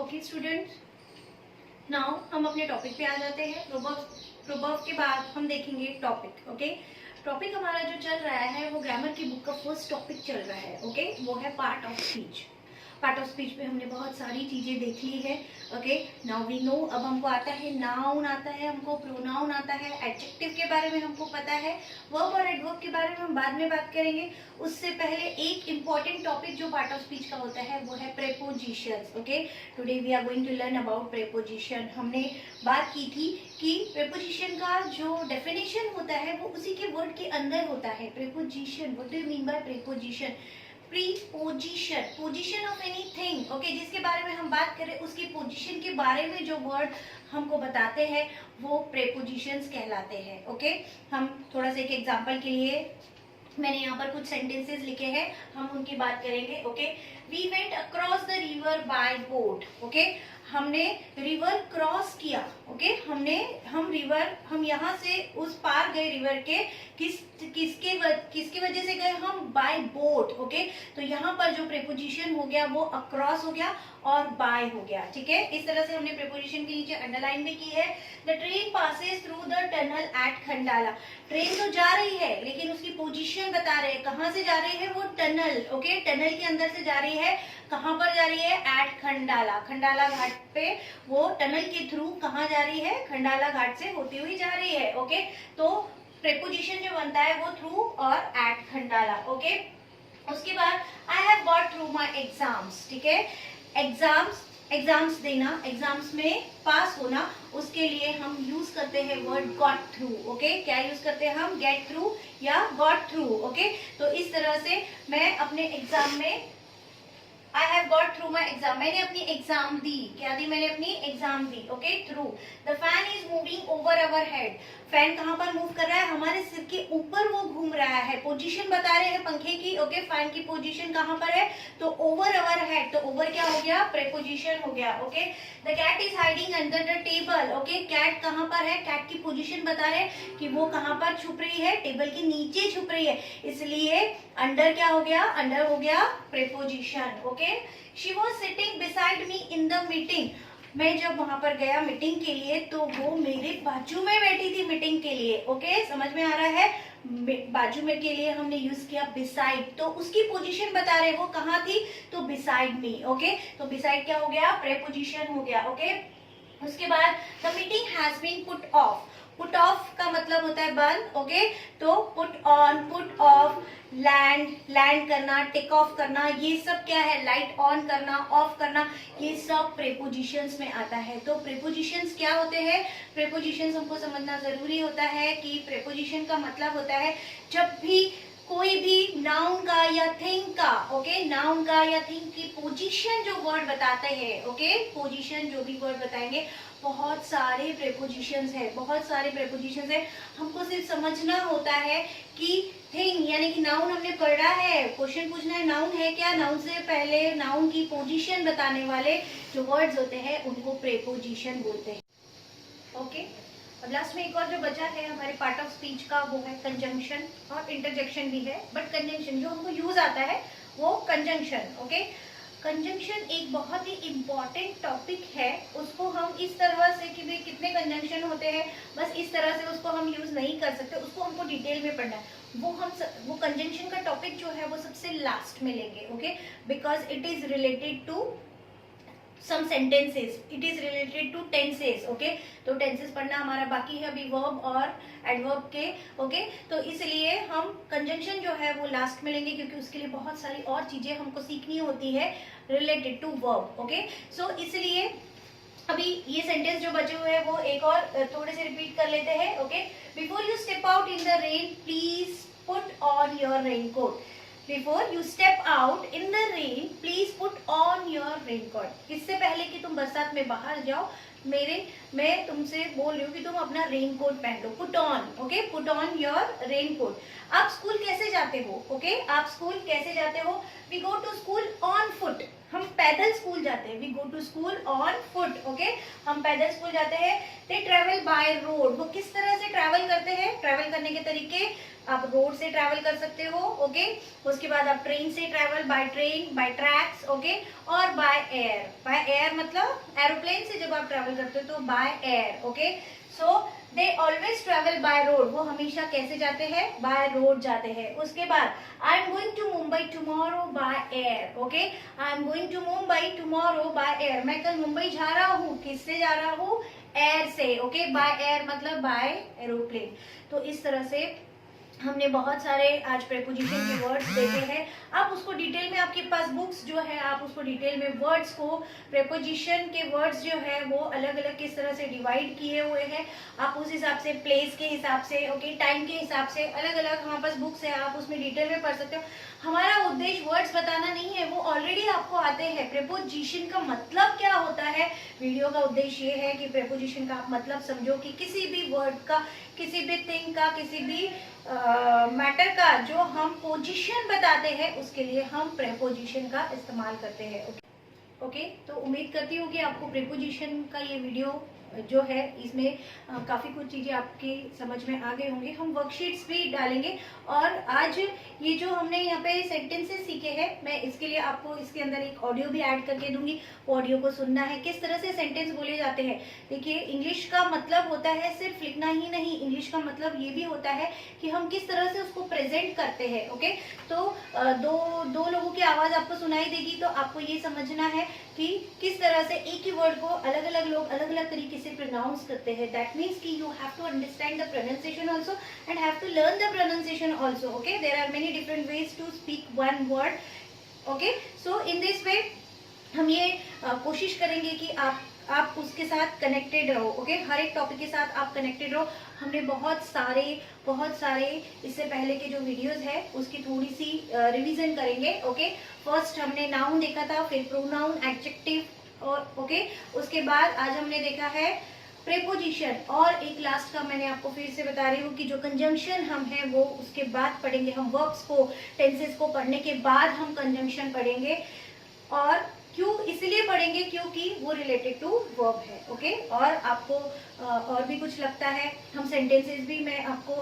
Okay students, now हम अपने topic पे आ जाते हैं। प्रोवर्ब के बाद हम देखेंगे टॉपिक। ओके, टॉपिक हमारा जो चल रहा है वो ग्रामर की बुक का फर्स्ट टॉपिक चल रहा है। ओके, वो है part of speech. Part of speech में हमने बहुत सारी चीजें देख ली है। ओके, नाउ वी नो, अब हमको आता है नाउन, आता है हमको प्रोनाउन, आता है एडजेक्टिव के बारे में हमको पता है, वर्ब और एडवर्ब के बारे में हम बाद में बात करेंगे। उससे पहले एक इम्पॉर्टेंट टॉपिक जो पार्ट ऑफ स्पीच का होता है वो है prepositions. Okay, today we are going to learn about preposition. हमने बात की थी कि प्रेपोजिशन का जो डेफिनेशन होता है वो उसी के वर्ड के अंदर होता है। Preposition, what do you mean by preposition? Preposition, position of anything. Okay, जिसके बारे में हम बात करें उसकी पोजीशन के बारे में जो वर्ड हमको बताते हैं वो प्रेपोजिशंस कहलाते हैं। ओके, हम थोड़ा सा एक एग्जांपल के लिए मैंने यहाँ पर कुछ सेंटेंसेस लिखे हैं, हम उनकी बात करेंगे। Okay, we went across the river by boat. Okay, हमने रिवर क्रॉस किया। ओके, हम यहाँ से उस पार गए रिवर के, किसके वजह से गए हम? Bye boat. ओके, तो यहाँ पर जो प्रेपोजिशन हो गया वो अक्रॉस हो गया और बाय हो गया। ठीक है, इस तरह से हमने प्रेपोजिशन के नीचे अंडरलाइन भी की है। The train passes through the tunnel eight Khandala. Train तो जा रही है लेकिन उसकी पोजीशन बता रहे हैं, कहाँ से जा रही है वो? टनल। ओके, टनल के अंदर से जा रही है, कहाँ पर जा रही है? एट खंडाला। खंडाला घाट पे वो टनल के थ्रू कहाँ जा रही है? खंडाला घाट से होती हुई जा रही है। ओके, तो प्रेपोजिशन जो बनता है वो थ्रू और एट खंडाला। ओके, उसके बाद I have got through my exams. ठीक है, एग्जाम्स देना, एग्जाम्स में पास होना, उसके लिए हम यूज करते हैं वर्ड गॉट थ्रू। ओके, क्या यूज करते हैं हम? गेट थ्रू या गॉट थ्रू। ओके, तो इस तरह से मैं अपने एग्जाम में I have got through my exam, मैंने अपनी एग्जाम दी। क्या दी? मैंने अपनी exam the. Okay, through. The fan is moving over our head। Fan कहाँ पर मूव कर रहा है? हमारे सिर के ऊपर वो घूम रहा है। पोजीशन बता रहे हैं पंखे की। ओके, फैन की पोजीशन कहाँ पर है? तो ओवर अवर हेड। तो ओवर क्या हो गया? प्रेपोजिशन हो गया। Okay, the cat is hiding under the table. Okay, cat कहाँ पर है? कैट की पोजीशन बता रहे हैं कि वो कहाँ पर छुप रही है? टेबल के नीचे छुप रही है, इसलिए अंडर क्या हो गया? अंडर हो गया preposition. Okay, she was sitting beside me in the meeting. मैं जब वहां पर गया मीटिंग के लिए तो वो मेरे बाजू में बैठी थी मीटिंग के लिए। ओके, समझ में आ रहा है? बाजू में के लिए हमने यूज किया बिसाइड, तो उसकी पोजीशन बता रहे वो कहाँ थी? तो बिसाइड मी। ओके, तो बिसाइड क्या हो गया? प्रेपोजिशन हो गया। ओके, उसके बाद the meeting has been put off. Put off का मतलब होता है बंद। ओके, तो put on, put off, land करना, टेक ऑफ करना, ये सब क्या है? लाइट ऑन करना, ऑफ करना, ये सब प्रेपोजिशंस में आता है। तो प्रेपोजिशंस क्या होते हैं? प्रेपोजिशंस हमको समझना जरूरी होता है कि प्रेपोजिशन का मतलब होता है जब भी कोई भी नाउन का या थिंग का, ओके, नाउन का या थिंग की पोजीशन जो वर्ड बताते हैं। ओके, पोजीशन जो भी वर्ड बताएंगे, बहुत सारे प्रेपोजिशंस है, बहुत सारे प्रेपोजिशंस है। हमको सिर्फ समझना होता है कि थिंग यानी कि नाउन हमने पढ़ा है, क्वेश्चन पूछना है नाउन है क्या, नाउन से पहले नाउन की पोजीशन बताने वाले जो वर्ड्स होते हैं उनको प्रेपोजिशन बोलते हैं। ओके, अब लास्ट में एक और जो बचा है हमारे पार्ट ऑफ स्पीच का वो है कंजंक्शन, और इंटरजेक्शन भी है, बट कंजंक्शन जो हमको यूज आता है वो कंजंक्शन। ओके, कंजंक्शन एक बहुत ही इम्पॉर्टेंट टॉपिक है। उसको हम इस तरह से कि भाई कितने कंजंक्शन होते हैं, बस इस तरह से उसको हम यूज नहीं कर सकते, उसको हमको डिटेल में पढ़ना है। वो कंजंक्शन का टॉपिक जो है वो सबसे लास्ट में लेंगे। Okay, because it is related to some sentences, it is related to tenses। Okay, तो टेंसेस पढ़ना हमारा बाकी है अभी, वर्ब और एडवर्ब के। ओके, तो इसलिए हम कंजंक्शन जो है वो लास्ट में लेंगे क्योंकि उसके लिए बहुत सारी और चीजें हमको सीखनी होती है रिलेटेड टू वर्ब। ओके, सो इसलिए अभी ये सेंटेंस जो बचे हुए हैं वो एक और थोड़े से रिपीट कर लेते हैं। Okay, before you step out in the rain please put on your raincoat. Before you step out in the rain, please put on your raincoat। इससे पहले कि तुम बरसात में बाहर जाओ, मैं तुमसे बोल रही हूँ कि तुम अपना रेनकोट पहन लो। Put on. Okay, put on your raincoat. आप स्कूल कैसे जाते हो? ओके, आप स्कूल कैसे जाते हो? We go to school on foot. हम पैदल स्कूल जाते हैं, we go to school on foot, okay, हम पैदल स्कूल जाते हैं। दे ट्रेवल बाय रोड, वो किस तरह से ट्रेवल करते हैं, ट्रेवल करने के तरीके, आप रोड से ट्रेवल कर सकते हो, ओके, उसके बाद आप ट्रेन से travel, by train, by tracks, okay, और बाय एयर, बाय एयर मतलब एरोप्लेन से जब आप ट्रेवल करते हो तो by air, okay. So they always travel by road, वो हमेशा कैसे जाते हैं, बाय रोड जाते हैं। उसके बाद I am going to Mumbai tomorrow by air, okay, I am going to Mumbai tomorrow by air, मैं कल मुंबई जा रहा हूँ, किससे जा रहा हूँ, एयर से, ओके, बाय एयर मतलब बाय एरोप्लेन। तो इस तरह से हमने बहुत सारे आज प्रेपोजिशन के वर्ड्स देखे हैं। आप उसको डिटेल में, आपके पास बुक्स जो है, आप उसको डिटेल में वर्ड्स को, प्रेपोजिशन के वर्ड्स जो है वो अलग अलग किस तरह से डिवाइड किए हुए हैं, आप उस हिसाब से, प्लेस के हिसाब से, ओके, टाइम के हिसाब से अलग अलग हमारे पास बुक्स है, आप उसमें डिटेल में पढ़ सकते हो। हमारा उद्देश्य वर्ड्स बताना नहीं है, वो ऑलरेडी आपको आते हैं। प्रेपोजिशन का मतलब क्या होता है, वीडियो का उद्देश्य ये है कि प्रेपोजिशन का आप मतलब समझो, कि किसी भी वर्ड का, किसी भी थिंग का, किसी भी मैटर का जो हम पोजीशन बताते हैं उसके लिए हम प्रेपोजिशन का इस्तेमाल करते हैं, ओके। तो उम्मीद करती हूँ कि आपको प्रेपोजिशन का ये वीडियो जो है इसमें काफ़ी कुछ चीज़ें आपकी समझ में आ गई होंगी। हम वर्कशीट्स भी डालेंगे, और आज ये जो हमने यहाँ पे सेंटेंसेस सीखे हैं, मैं इसके लिए आपको इसके अंदर एक ऑडियो भी ऐड करके दूंगी, वो ऑडियो को सुनना है, किस तरह से सेंटेंस बोले जाते हैं। देखिए, इंग्लिश का मतलब होता है सिर्फ लिखना ही नहीं, इंग्लिश का मतलब ये भी होता है कि हम किस तरह से उसको प्रेजेंट करते हैं, ओके। तो दो लोगों की आवाज़ आपको सुनाई देगी, तो आपको ये समझना है कि किस तरह से एक ही वर्ड को अलग अलग लोग अलग अलग तरीके से प्रोनाउंस करते हैं। दैट मीन्स कि you have to understand the pronunciation also and have to learn the pronunciation also, okay. There are many different ways to speak one word, okay. So in this way हम ये कोशिश करेंगे कि आप उसके साथ connected रहो, ओके, हर एक टॉपिक के साथ आप कनेक्टेड रहो। हमने बहुत सारे इससे पहले के जो वीडियोस है उसकी थोड़ी सी रिवीजन करेंगे, ओके। फर्स्ट हमने नाउन देखा था, फिर प्रोनाउन, एडजेक्टिव, और ओके, उसके बाद आज हमने देखा है प्रेपोजिशन, और एक लास्ट का मैंने आपको फिर से बता रही हूँ कि जो कंजंक्शन हम है वो उसके बाद पढ़ेंगे। हम वर्ब्स को, टेंसेस को पढ़ने के बाद हम कंजंक्शन पढ़ेंगे, और क्यों इसलिए पढ़ेंगे क्योंकि वो रिलेटेड टू वर्ब है, ओके। और आपको और भी कुछ लगता है, हम सेंटेंसेस भी, मैं आपको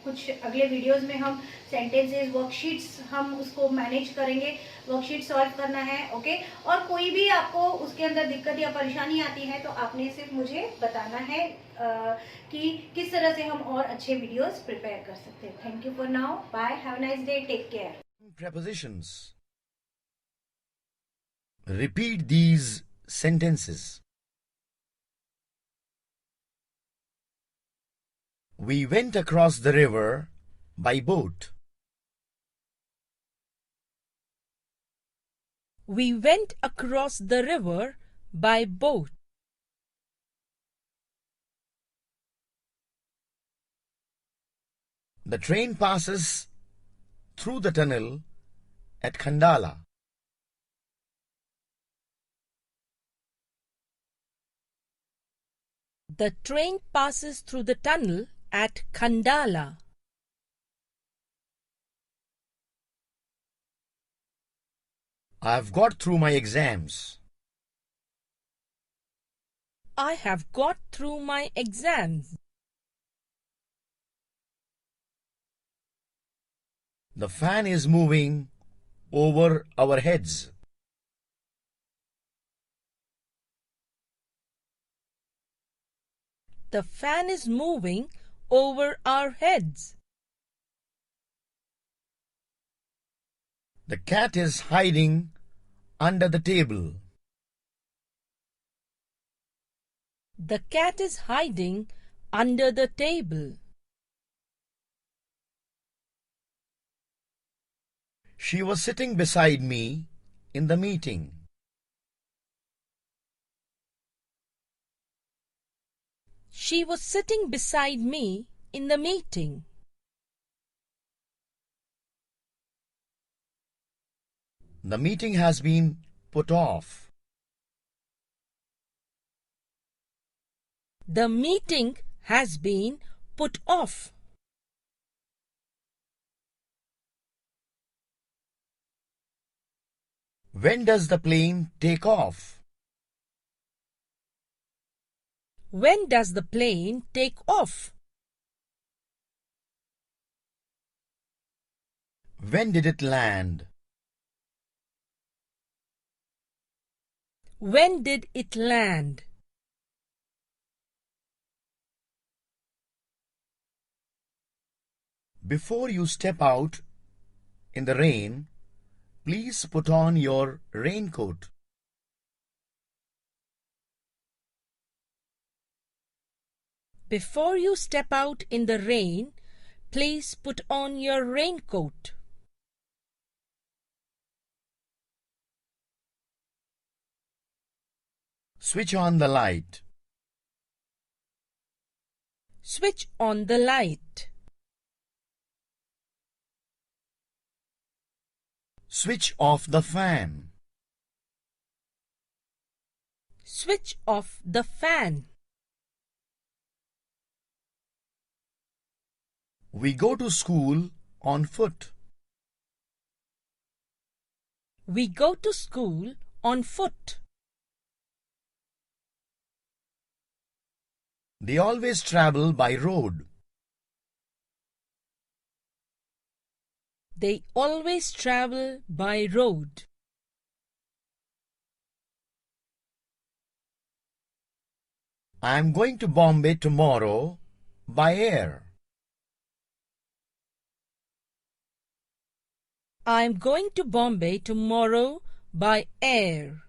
कुछ अगले वीडियोस में हम सेंटेंसेस, वर्कशीट्स हम उसको मैनेज करेंगे, वर्कशीट सॉल्व करना है, ओके। और कोई भी आपको उसके अंदर दिक्कत या परेशानी आती है तो आपने सिर्फ मुझे बताना है कि किस तरह से हम और अच्छे वीडियोस प्रिपेयर कर सकते हैं। Thank you for now, bye, have a nice day, take care. Prepositions. Repeat these sentences. We went across the river by boat. We went across the river by boat. The train passes through the tunnel at Khandala. The train passes through the tunnel at Khandala. I've got through my exams. I have got through my exams. The fan is moving over our heads. The fan is moving over our heads. The cat is hiding under the table. The cat is hiding under the table. She was sitting beside me in the meeting. She was sitting beside me in the meeting. The meeting has been put off. The meeting has been put off. When does the plane take off? When does the plane take off? When did it land? When did it land? Before you step out in the rain, please put on your raincoat. Before you step out in the rain, please put on your raincoat. Switch on the light. Switch on the light. Switch off the fan. Switch off the fan. We go to school on foot. We go to school on foot. They always travel by road. They always travel by road. I am going to Bombay tomorrow by air. I'm going to Bombay tomorrow by air.